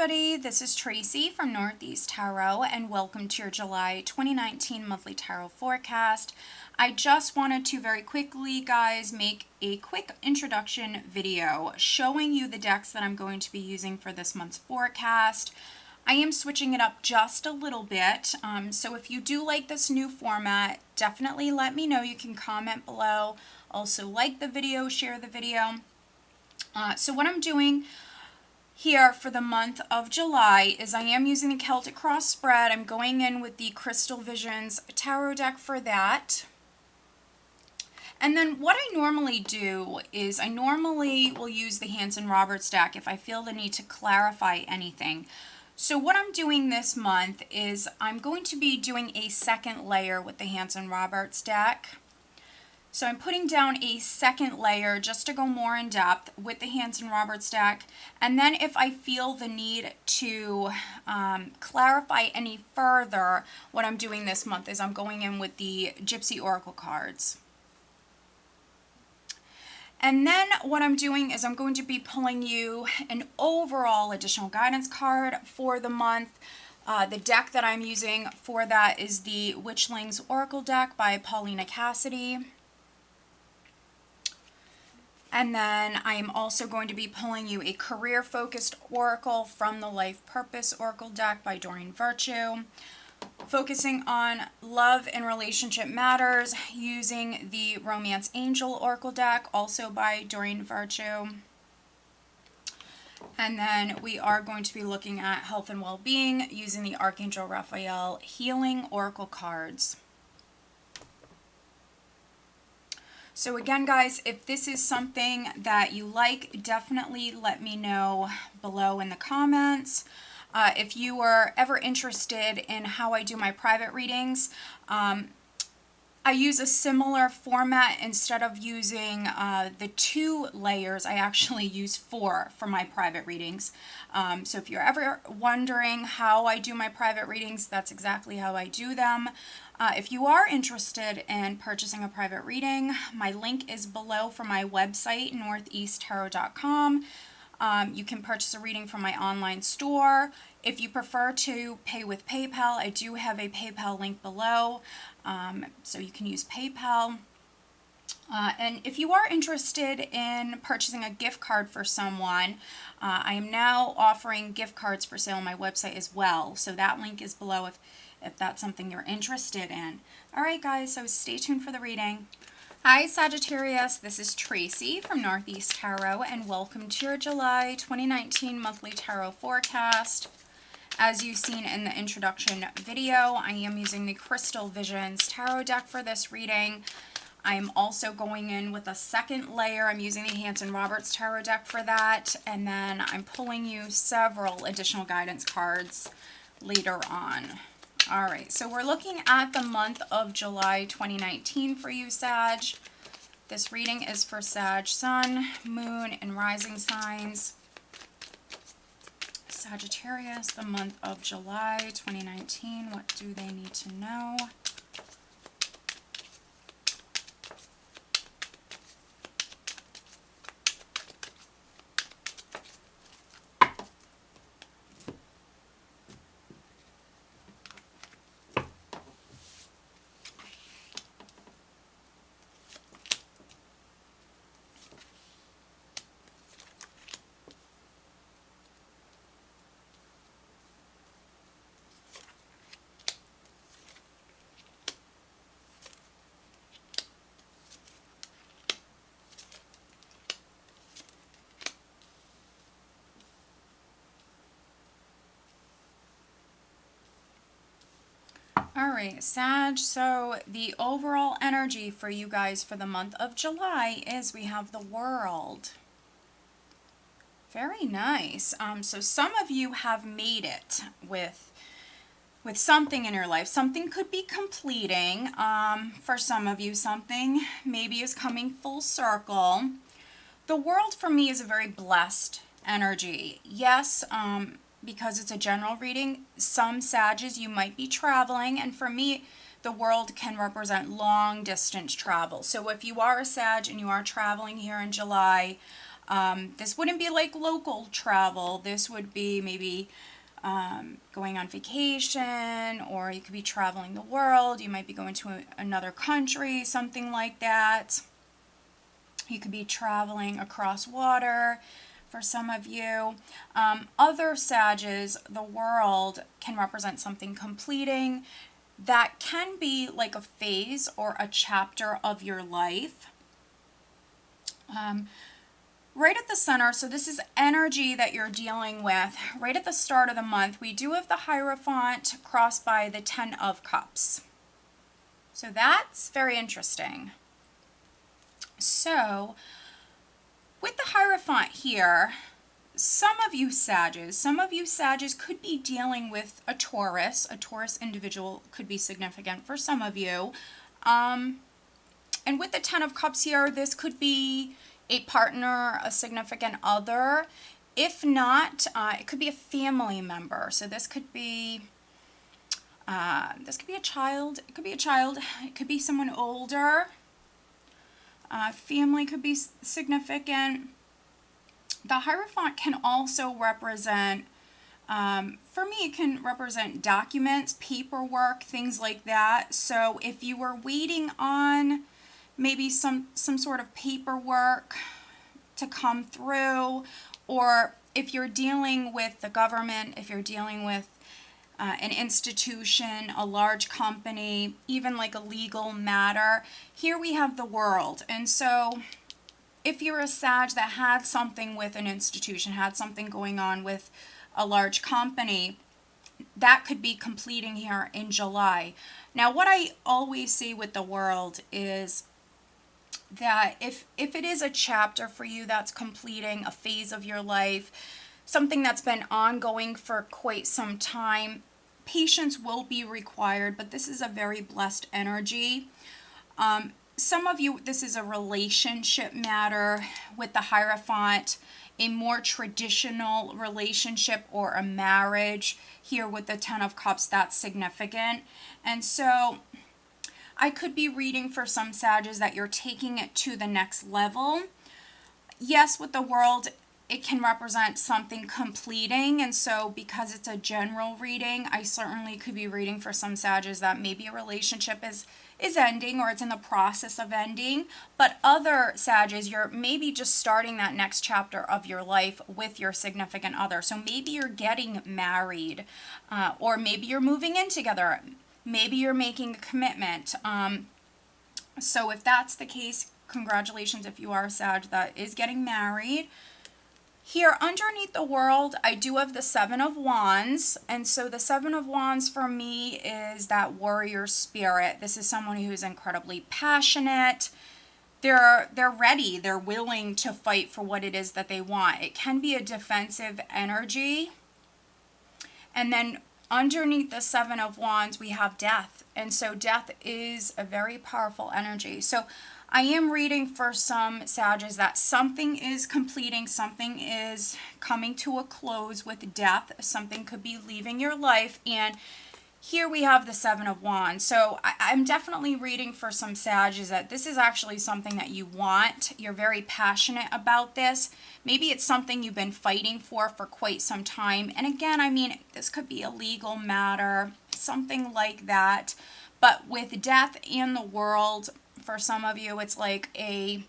everybody, this is Tracy from Northeast Tarot and welcome to your July 2019 monthly tarot forecast. I just wanted to very quickly, guys, make a quick introduction video showing you the decks that I'm going to be using for this month's forecast. I am switching it up just a little bit, so if you do like this new format, definitely let me know. You can comment below, also like the video, share the video. So what I'm doing here for the month of July is I am using the Celtic Cross spread. I'm going in with the Crystal Visions tarot deck for that. And then what I normally do is I normally will use the Hanson Roberts deck if I feel the need to clarify anything. So what I'm doing this month is I'm going to be doing a second layer with the Hanson Roberts deck. So I'm putting down a second layer just to go more in depth with the Hanson Roberts deck. And then if I feel the need to clarify any further, what I'm doing this month is I'm going in with the Gypsy Oracle cards. And then what I'm doing is I'm going to be pulling you an overall additional guidance card for the month. The deck that I'm using for that is the Witchlings Oracle deck by Paulina Cassidy. And then I am also going to be pulling you a career-focused oracle from the Life Purpose Oracle deck by Doreen Virtue. Focusing on love and relationship matters using the Romance Angel Oracle deck, also by Doreen Virtue. And then we are going to be looking at health and well-being using the Archangel Raphael Healing Oracle cards. So again, guys, if this is something that you like, definitely let me know below in the comments. If you are ever interested in how I do my private readings, I use a similar format. Instead of using the 2 layers, I actually use 4 for my private readings. So if you're ever wondering how I do my private readings, that's exactly how I do them. If you are interested in purchasing a private reading, my link is below for my website, northeasttarot.com. You can purchase a reading from my online store. If you prefer to pay with PayPal, I do have a PayPal link below, so you can use PayPal. And if you are interested in purchasing a gift card for someone, I am now offering gift cards for sale on my website as well. So that link is below if that's something you're interested in. Alright guys, so stay tuned for the reading. Hi Sagittarius, this is Tracy from Northeast Tarot and welcome to your July 2019 monthly tarot forecast. As you've seen in the introduction video, I am using the Crystal Visions tarot deck for this reading. I'm also going in with a second layer. I'm using the Hanson Roberts tarot deck for that, and then I'm pulling you several additional guidance cards later on. Alright, so we're looking at the month of July 2019 for you, Sag. This reading is for Sag, Sun, Moon, and Rising signs. Sagittarius, the month of July 2019, what do they need to know? Alright, Sag, so the overall energy for you guys for the month of July is we have the World. Very nice. So some of you have made it with something in your life. Something could be completing. For some of you, something maybe is coming full circle. The World for me is a very blessed energy. Yes, because it's a general reading, some Sages you might be traveling, and for me the World can represent long distance travel. So if you are a Sag and you are traveling here in July, This wouldn't be like local travel. This would be maybe going on vacation, or you could be traveling the world. You might be going to another country, something like that. You could be traveling across water for some of you. Other Sages, the world can represent something completing. That can be like a phase or a chapter of your life. Right at the center, so this is energy that you're dealing with. Right at the start of the month, we do have the Hierophant crossed by the Ten of Cups. So that's very interesting. So with the Hierophant here, some of you Sages could be dealing with a Taurus. A Taurus individual could be significant for some of you. And with the Ten of Cups here, this could be a partner, a significant other. If not, it could be a family member. So this could be a child. It could be a child. It could be someone older. Family could be significant. The Hierophant can also represent, for me, it can represent documents, paperwork, things like that. So if you were waiting on maybe some sort of paperwork to come through, or if you're dealing with the government, if you're dealing with an institution, a large company, even like a legal matter, here we have the World. And so if you're a Sag that had something with an institution, had something going on with a large company, that could be completing here in July. Now, what I always say with the World is that if it is a chapter for you that's completing a phase of your life, something that's been ongoing for quite some time, patience will be required, but this is a very blessed energy. Some of you, this is a relationship matter with the Hierophant, a more traditional relationship or a marriage. Here with the Ten of Cups, that's significant. And so I could be reading for some Sages that you're taking it to the next level. Yes, with the World, it can represent something completing. And so because it's a general reading, I certainly could be reading for some Sages that maybe a relationship is ending, or it's in the process of ending. But other Sages, you're maybe just starting that next chapter of your life with your significant other. So maybe you're getting married, or maybe you're moving in together. Maybe you're making a commitment. So if that's the case, congratulations if you are a Sag that is getting married. Here underneath the World, I do have the Seven of Wands. And so the Seven of Wands for me is that warrior spirit. This is someone who is incredibly passionate. They're ready. They're willing to fight for what it is that they want. It can be a defensive energy. And then underneath the Seven of Wands, we have death. And so death is a very powerful energy. So I am reading for some Sages that something is completing, something is coming to a close with death. Something could be leaving your life. And here we have the Seven of Wands. So I'm definitely reading for some Sages that this is actually something that you want. You're very passionate about this. Maybe it's something you've been fighting for quite some time. And again, I mean, this could be a legal matter, something like that. But with death and the World, for some of you, it's like a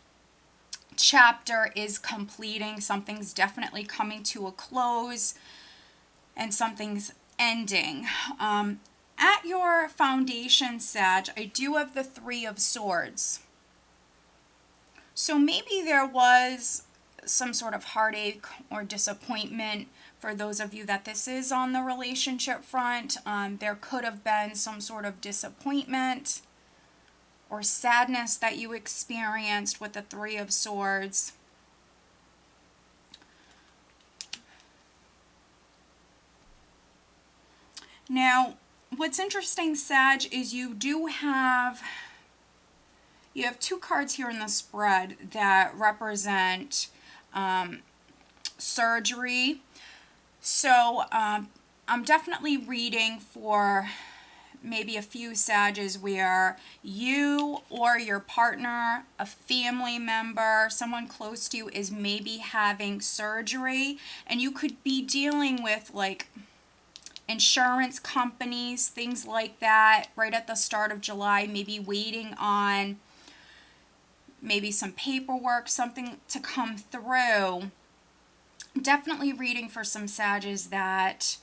chapter is completing. Something's definitely coming to a close, and something's ending. At your foundation, Sag, I do have the Three of Swords. So maybe there was some sort of heartache or disappointment for those of you that this is on the relationship front. There could have been some sort of disappointment or sadness that you experienced with the Three of Swords. Now, what's interesting, Sag, is you have two cards here in the spread that represent surgery. So I'm definitely reading for maybe a few Sages where you or your partner, a family member, someone close to you is maybe having surgery, and you could be dealing with like insurance companies, things like that, right at the start of July, maybe waiting on maybe some paperwork, something to come through. Definitely reading for some Sages that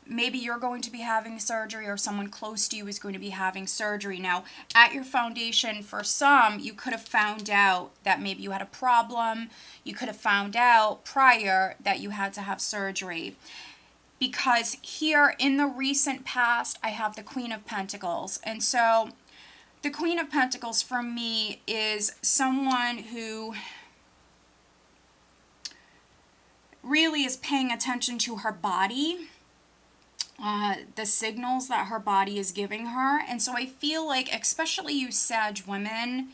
maybe you're going to be having surgery or someone close to you is going to be having surgery. Now, at your foundation, for some, you could have found out that maybe you had a problem. You could have found out prior that you had to have surgery. Because here in the recent past, I have the Queen of Pentacles. And so the Queen of Pentacles for me is someone who really is paying attention to her body, the signals that her body is giving her. And so I feel like, especially you Sag women,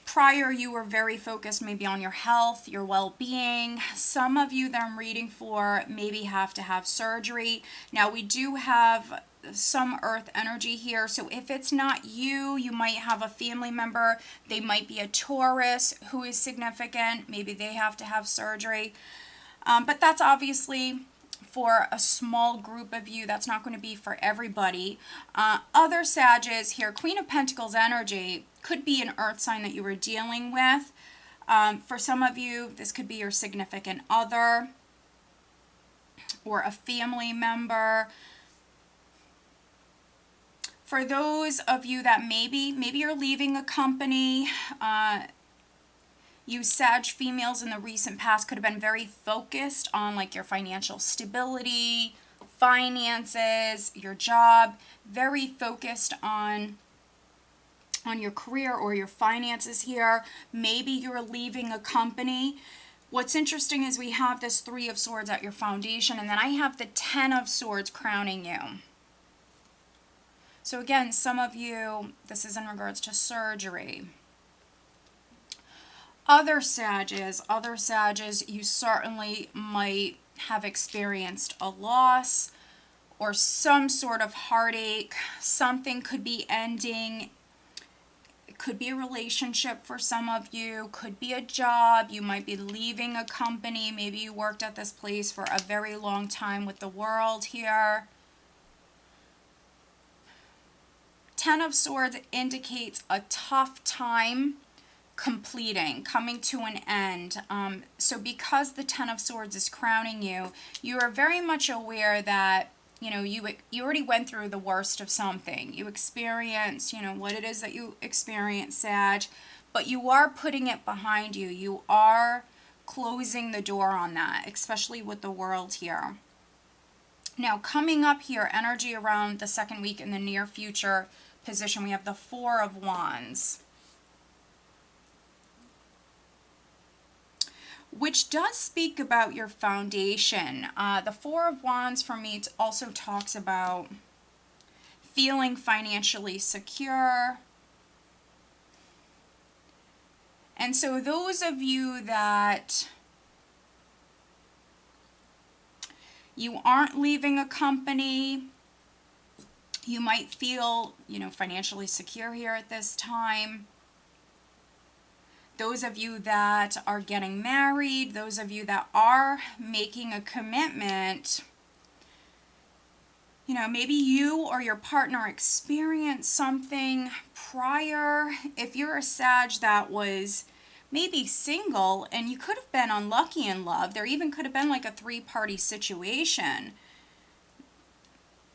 prior you were very focused maybe on your health, your well-being. Some of you that I'm reading for maybe have to have surgery. Now we do have some earth energy here, so if it's not you, you might have a family member. They might be a Taurus who is significant. Maybe they have to have surgery. But that's obviously for a small group of you. That's not going to be for everybody. Other Sages here, Queen of Pentacles energy could be an earth sign that you were dealing with. For some of you, this could be your significant other or a family member. For those of you that maybe you're leaving a company, you Sag females in the recent past could have been very focused on like your financial stability, finances, your job, very focused on your career or your finances here. Maybe you're leaving a company. What's interesting is we have this Three of Swords at your foundation, and then I have the Ten of Swords crowning you. So again, some of you, this is in regards to surgery. Other Sages, you certainly might have experienced a loss or some sort of heartache. Something could be ending. It could be a relationship for some of you, could be a job. You might be leaving a company. Maybe you worked at this place for a very long time with the World here. Ten of Swords indicates a tough time completing, coming to an end. So because the Ten of Swords is crowning you, you are very much aware that, you know, you already went through the worst of something. You experienced, you know, what it is that you experience, Sag, but you are putting it behind you. You are closing the door on that, especially with the World here. Now, coming up here, energy around the second week in the near future position, we have the Four of Wands, which does speak about your foundation. The Four of Wands for me also talks about feeling financially secure. And so those of you that you aren't leaving a company, you might feel, you know, financially secure here at this time. Those of you that are getting married, those of you that are making a commitment, you know, maybe you or your partner experienced something prior. If you're a Sag that was maybe single and you could have been unlucky in love, there even could have been like a three-party situation.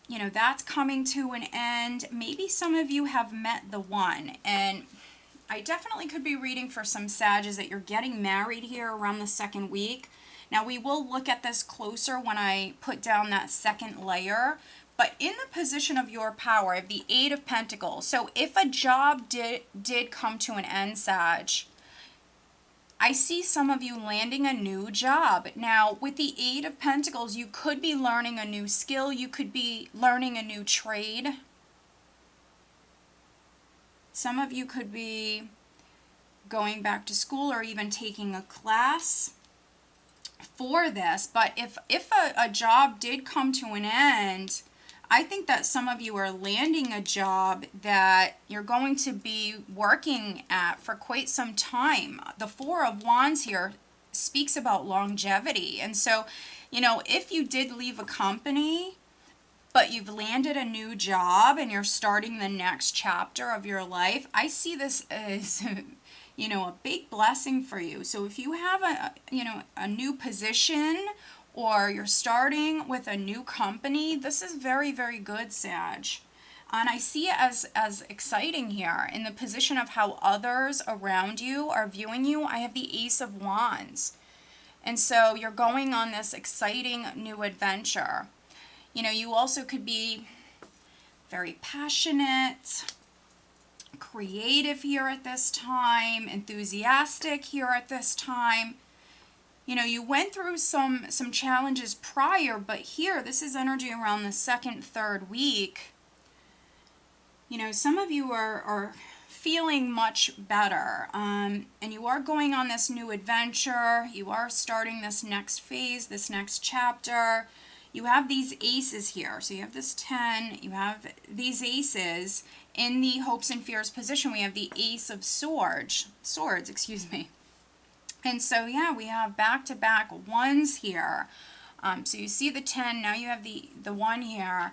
You know, that's coming to an end. Maybe some of you have met the one, and I definitely could be reading for some Sages that you're getting married here around the second week. Now, we will look at this closer when I put down that second layer, but in the position of your power, of the Eight of Pentacles, so if a job did come to an end, Sag, I see some of you landing a new job. Now, with the Eight of Pentacles, you could be learning a new skill. You could be learning a new trade. Some of you could be going back to school or even taking a class for this. But if a job did come to an end, I think that some of you are landing a job that you're going to be working at for quite some time. The Four of Wands here speaks about longevity. And so, you know, if you did leave a company, but you've landed a new job and you're starting the next chapter of your life, I see this as, you know, a big blessing for you. So if you have a new position, or you're starting with a new company, this is very, very good, Sag. And I see it as exciting here. In the position of how others around you are viewing you, I have the Ace of Wands. And so you're going on this exciting new adventure. You know, you also could be very passionate, creative here at this time, enthusiastic here at this time. You know, you went through some challenges prior, but here, this is energy around the second, third week. You know, some of you are feeling much better, and you are going on this new adventure. You are starting this next phase, this next chapter. You have these aces here. So you have this 10, you have these aces. In the hopes and fears position, we have the Ace of Swords, excuse me. And so, yeah, we have back-to-back ones here. So you see the 10, now you have the 1 here.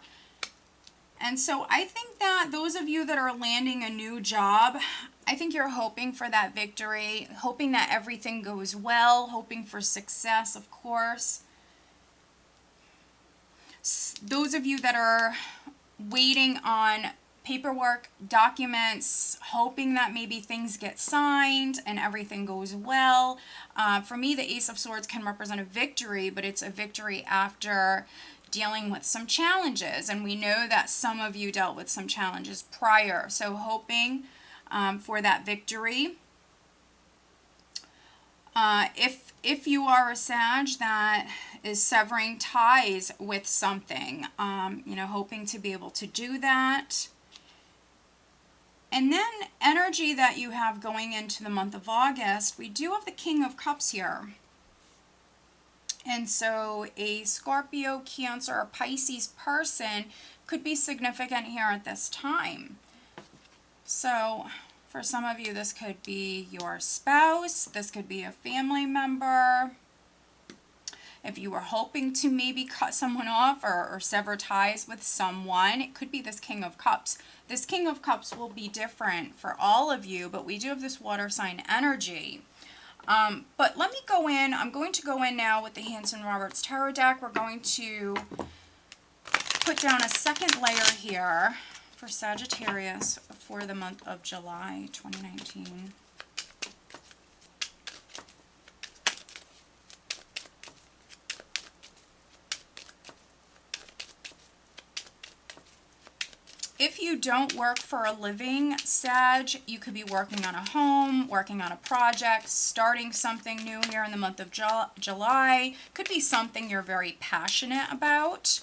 And so I think that those of you that are landing a new job, I think you're hoping for that victory, hoping that everything goes well, hoping for success, of course. Those of you that are waiting on paperwork, documents, hoping that maybe things get signed and everything goes well. For me, the Ace of Swords can represent a victory, but it's a victory after dealing with some challenges. And we know that some of you dealt with some challenges prior. So hoping for that victory. If you are a Sag that is severing ties with something, you know, hoping to be able to do that. And then energy that you have going into the month of August, we do have the King of Cups here. And so a Scorpio, Cancer, or Pisces person could be significant here at this time. So for some of you, this could be your spouse. This could be a family member. If you were hoping to maybe cut someone off or sever ties with someone, it could be this King of Cups. This King of Cups will be different for all of you, but we do have this water sign energy. But let me go in. I'm going to go in now with the Hanson Roberts Tarot deck. We're going to put down a second layer here for Sagittarius for the month of July 2019. If you don't work for a living, Sag, you could be working on a home, working on a project, starting something new here in the month of July. Could be something you're very passionate about.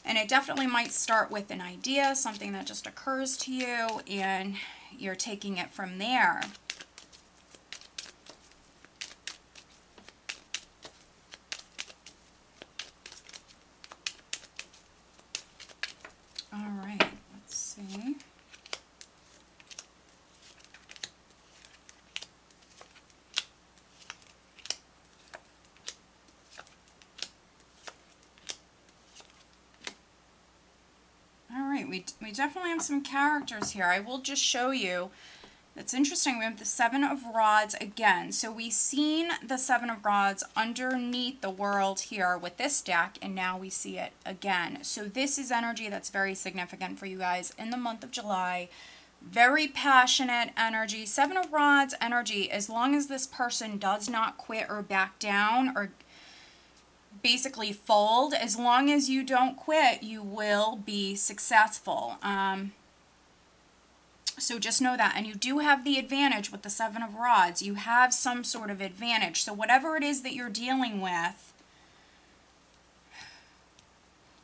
And it definitely might start with an idea, something that just occurs to you, and you're taking it from there. All right, let's see. All right, we definitely have some characters here. I will just show you. That's interesting. We have the Seven of Rods again. So we've seen the Seven of Rods underneath the world here with this deck, and now we see it again. So this is energy that's very significant for you guys in the month of July. Very passionate energy. Seven of Rods energy, as long as this person does not quit or back down or basically fold, as long as you don't quit, you will be successful. So just know that. And you do have the advantage with the Seven of Rods. You have some sort of advantage. So whatever it is that you're dealing with,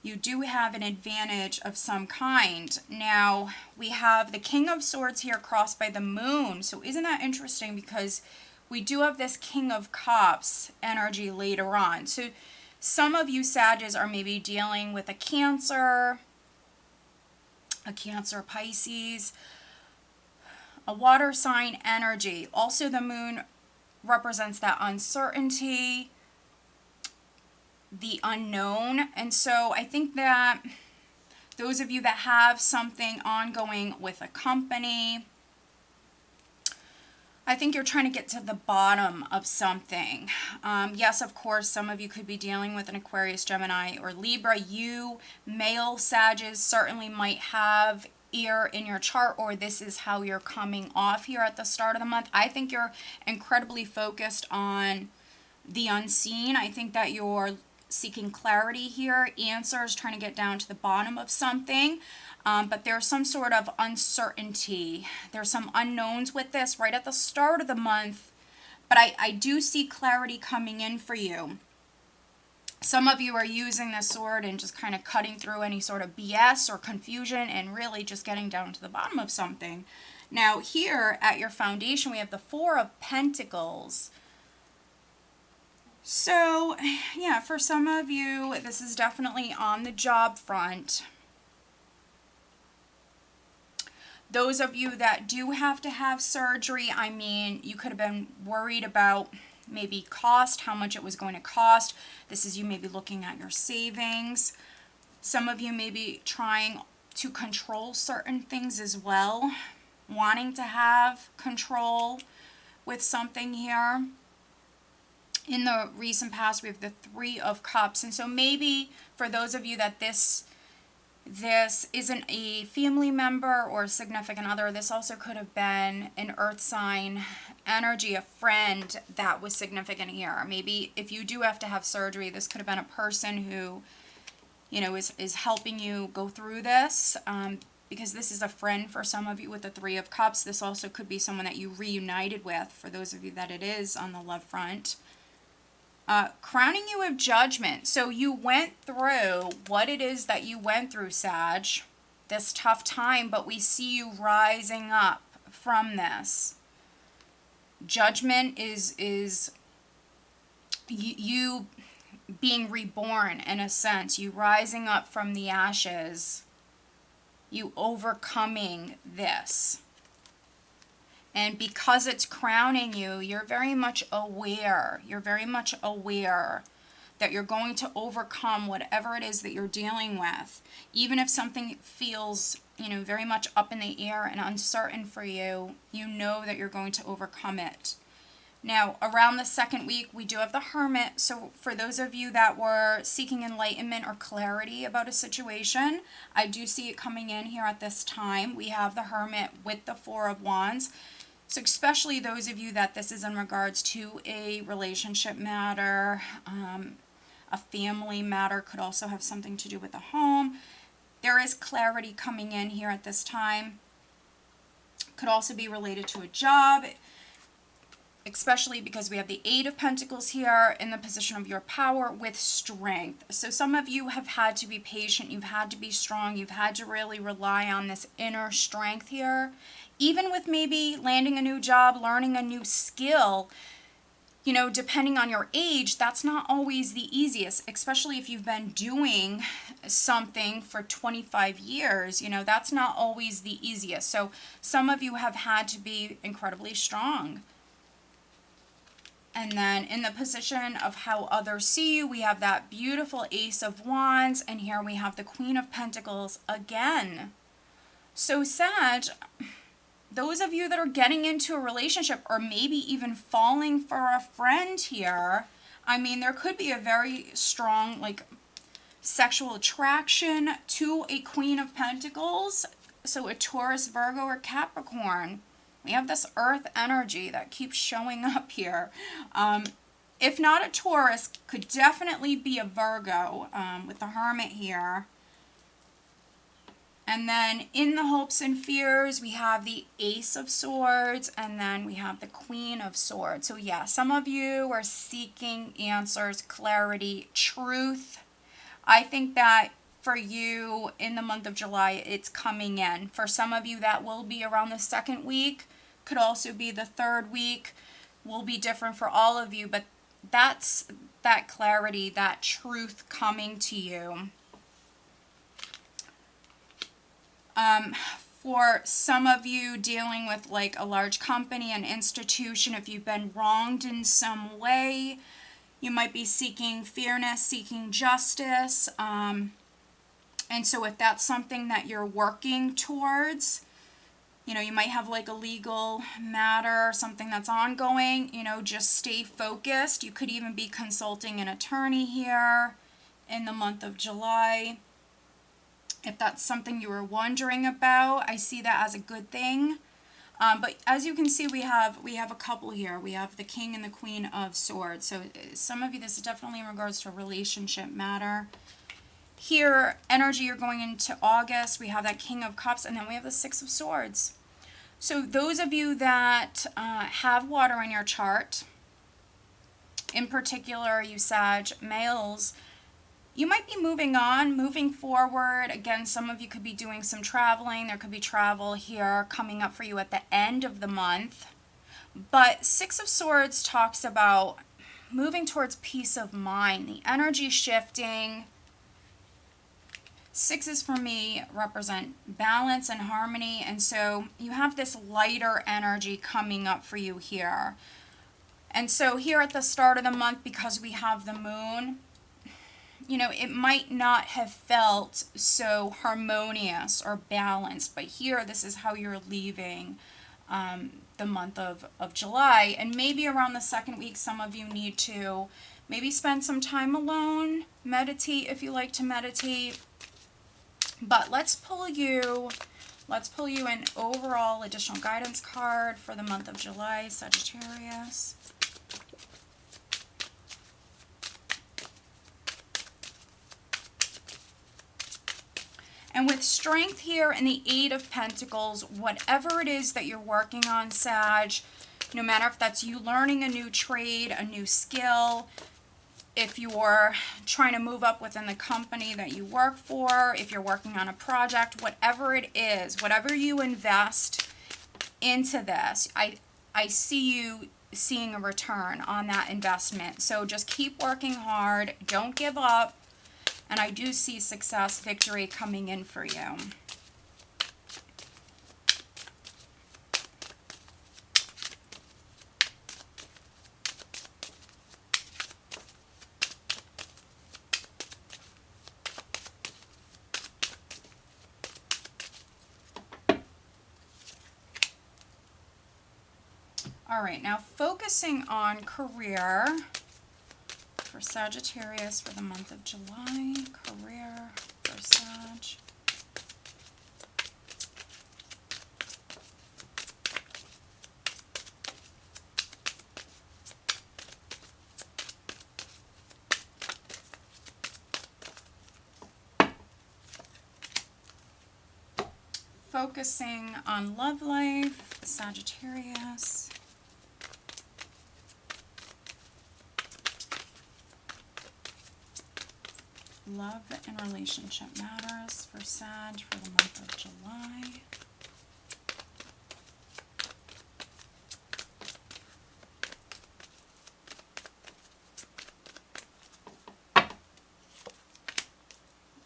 you do have an advantage of some kind. Now, we have the King of Swords here crossed by the Moon. So isn't that interesting? Because we do have this King of Cups energy later on. So some of you Sages are maybe dealing with a Cancer, a Cancer, Pisces, a water sign energy. Also, the moon represents that uncertainty, the unknown. And so I think that those of you that have something ongoing with a company, I think you're trying to get to the bottom of something. Yes, of course, some of you could be dealing with an Aquarius, Gemini, or Libra. You, male Sages, certainly might have air in your chart, or this is how you're coming off here at the start of the month. I think you're incredibly focused on the unseen. I think that you're seeking clarity here, answers, trying to get down to the bottom of something. But there's some sort of uncertainty. There's some unknowns with this right at the start of the month. But I do see clarity coming in for you. Some of you are using this sword and just kind of cutting through any sort of BS or confusion and really just getting down to the bottom of something. Now here at your foundation, we have the Four of Pentacles. So yeah, for some of you, this is definitely on the job front. Those of you that do have to have surgery, I mean, you could have been worried about maybe cost, how much it was going to cost. This is you maybe looking at your savings. Some of you may be trying to control certain things as well, wanting to have control with something here. In the recent past, we have the Three of Cups. And so maybe for those of you that this isn't a family member or a significant other, this also could have been an earth sign energy, a friend that was significant here. Maybe if you do have to have surgery, this could have been a person who, you know, is helping you go through this, because this is a friend for some of you with the Three of Cups. This also could be someone that you reunited with, for those of you that it is on the love front. Crowning you with judgment. So you went through what it is that you went through, Sag, this tough time, but we see you rising up from this. Judgment is you being reborn, in a sense. You rising up from the ashes. You overcoming this. And because it's crowning you, you're very much aware. You're very much aware that you're going to overcome whatever it is that you're dealing with. Even if something feels, you know, very much up in the air and uncertain for you, you know that you're going to overcome it. Now, around the second week, we do have the Hermit. So for those of you that were seeking enlightenment or clarity about a situation, I do see it coming in here at this time. We have the Hermit with the Four of Wands. So especially those of you that this is in regards to a relationship matter, a family matter, could also have something to do with the home. There is clarity coming in here at this time. Could also be related to a job, especially because we have the Eight of Pentacles here in the position of your power with strength. So some of you have had to be patient. You've had to be strong. You've had to really rely on this inner strength here. Even with maybe landing a new job, learning a new skill, you know, depending on your age, that's not always the easiest, especially if you've been doing something for 25 years, you know, that's not always the easiest. So some of you have had to be incredibly strong. And then in the position of how others see you, we have that beautiful Ace of Wands, and here we have the Queen of Pentacles again. So Sag, those of you that are getting into a relationship or maybe even falling for a friend here, I mean, there could be a very strong, like, sexual attraction to a Queen of Pentacles. So a Taurus, Virgo, or Capricorn. We have this earth energy that keeps showing up here. If not a Taurus, could definitely be a Virgo with the Hermit here. And then in the hopes and fears, we have the Ace of Swords, and then we have the Queen of Swords. So yeah, some of you are seeking answers, clarity, truth. I think that for you in the month of July, it's coming in. For some of you, that will be around the second week. Could also be the third week. Will be different for all of you, but that's that clarity, that truth coming to you. For some of you dealing with like a large company, an institution, if you've been wronged in some way, you might be seeking fairness, seeking justice. And so if that's something that you're working towards, you know, you might have like a legal matter, something that's ongoing, you know, just stay focused. You could even be consulting an attorney here in the month of July. If that's something you were wondering about, I see that as a good thing. But as you can see, we have a couple here. We have the King and the Queen of Swords. So some of you, this is definitely in regards to a relationship matter. Here, energy, you're going into August. We have that King of Cups, and then we have the Six of Swords. So those of you that have water in your chart, in particular, you Sag males, you might be moving on, moving forward. Again, some of you could be doing some traveling. There could be travel here coming up for you at the end of the month. But Six of Swords talks about moving towards peace of mind, the energy shifting. Sixes for me represent balance and harmony. And so you have this lighter energy coming up for you here. And so here at the start of the month, because we have the moon, you know, it might not have felt so harmonious or balanced, but here, this is how you're leaving the month of July. And maybe around the second week, some of you need to maybe spend some time alone, meditate if you like to meditate. But let's pull you an overall additional guidance card for the month of July, Sagittarius. And with Strength here and the Eight of Pentacles, whatever it is that you're working on, Sag, no matter if that's you learning a new trade, a new skill, if you're trying to move up within the company that you work for, if you're working on a project, whatever it is, whatever you invest into this, I see you seeing a return on that investment. So just keep working hard. Don't give up. And I do see success, victory coming in for you. All right, now focusing on career for Sagittarius for the month of July. Career for Sag. Focusing on love life, Sagittarius. Love and relationship matters for Sag for the month of July.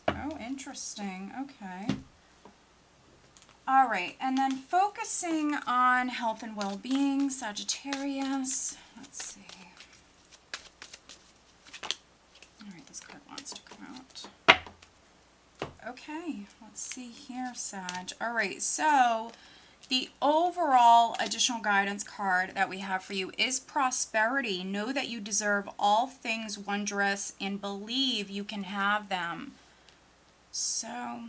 Oh, interesting. Okay. All right, and then focusing on health and well-being, Sagittarius. Let's see. All right, this card wants to come out. Okay, let's see here, Sag. All right, so the overall additional guidance card that we have for you is prosperity. Know that you deserve all things wondrous and believe you can have them. So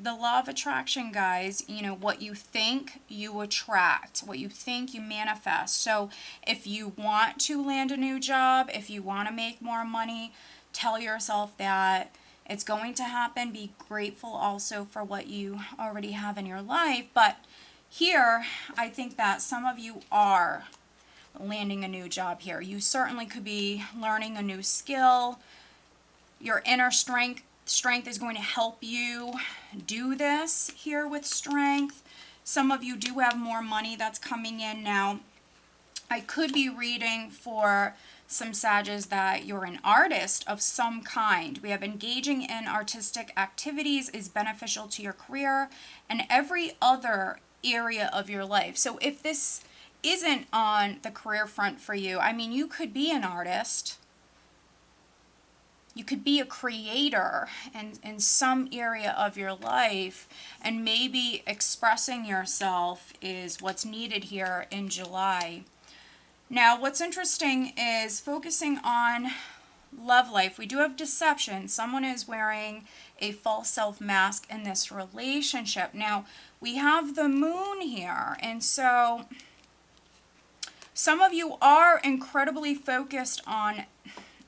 the law of attraction, guys, you know, what you think, you attract. What you think, you manifest. So if you want to land a new job, if you want to make more money, tell yourself that it's going to happen. Be grateful also for what you already have in your life. But here, I think that some of you are landing a new job here. You certainly could be learning a new skill. Your inner strength is going to help you do this here with Strength. Some of you do have more money that's coming in now. I could be reading for some Sages that you're an artist of some kind. We have engaging in artistic activities is beneficial to your career and every other area of your life. So if this isn't on the career front for you, I mean, you could be an artist. You could be a creator in some area of your life, and maybe expressing yourself is what's needed here in July. Now, what's interesting is focusing on love life. We do have deception. Someone is wearing a false self mask in this relationship. Now, we have the moon here, and so some of you are incredibly focused on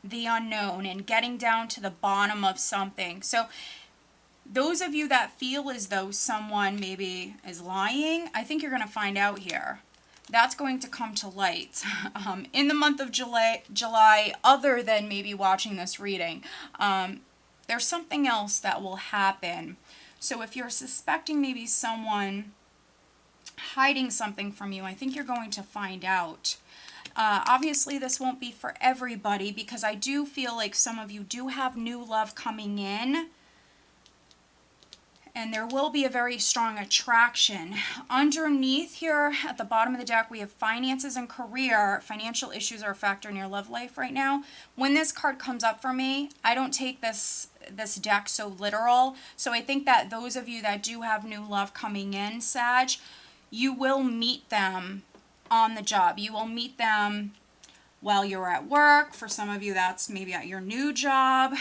the unknown and getting down to the bottom of something. So those of you that feel as though someone maybe is lying, I think you're going to find out here. That's going to come to light in the month of July, other than maybe watching this reading. There's something else that will happen. So if you're suspecting maybe someone hiding something from you, I think you're going to find out. Obviously, this won't be for everybody, because I do feel like some of you do have new love coming in. And there will be a very strong attraction. Underneath here at the bottom of the deck, we have finances and career. Financial issues are a factor in your love life right now. When this card comes up for me, I don't take this deck so literal. So I think that those of you that do have new love coming in, Sag, you will meet them on the job. You will meet them while you're at work. For some of you, that's maybe at your new job.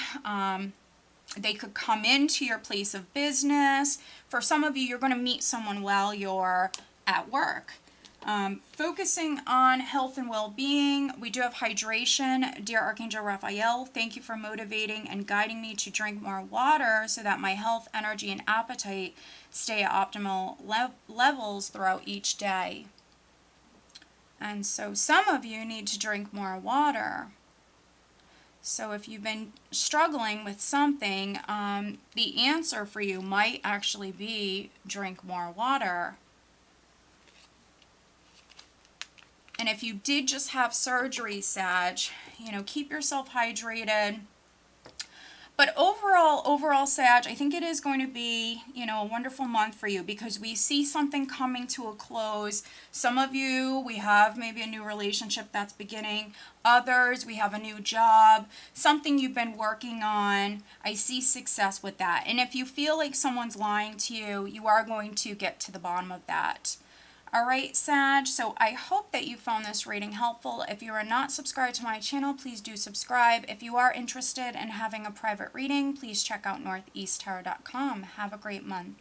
They could come into your place of business. For some of you, you're going to meet someone while you're at work. Focusing on health and well-being, we do have hydration. Dear Archangel Raphael, thank you for motivating and guiding me to drink more water so that my health, energy, and appetite stay at optimal levels throughout each day. And so some of you need to drink more water. So if you've been struggling with something, the answer for you might actually be drink more water. And if you did just have surgery, Sag, keep yourself hydrated. But overall, Sag, I think it is going to be, a wonderful month for you, because we see something coming to a close. Some of you, we have maybe a new relationship that's beginning. Others, we have a new job, something you've been working on. I see success with that. And if you feel like someone's lying to you, you are going to get to the bottom of that. All right, Sag, so I hope that you found this reading helpful. If you are not subscribed to my channel, please do subscribe. If you are interested in having a private reading, please check out northeasttarot.com. Have a great month.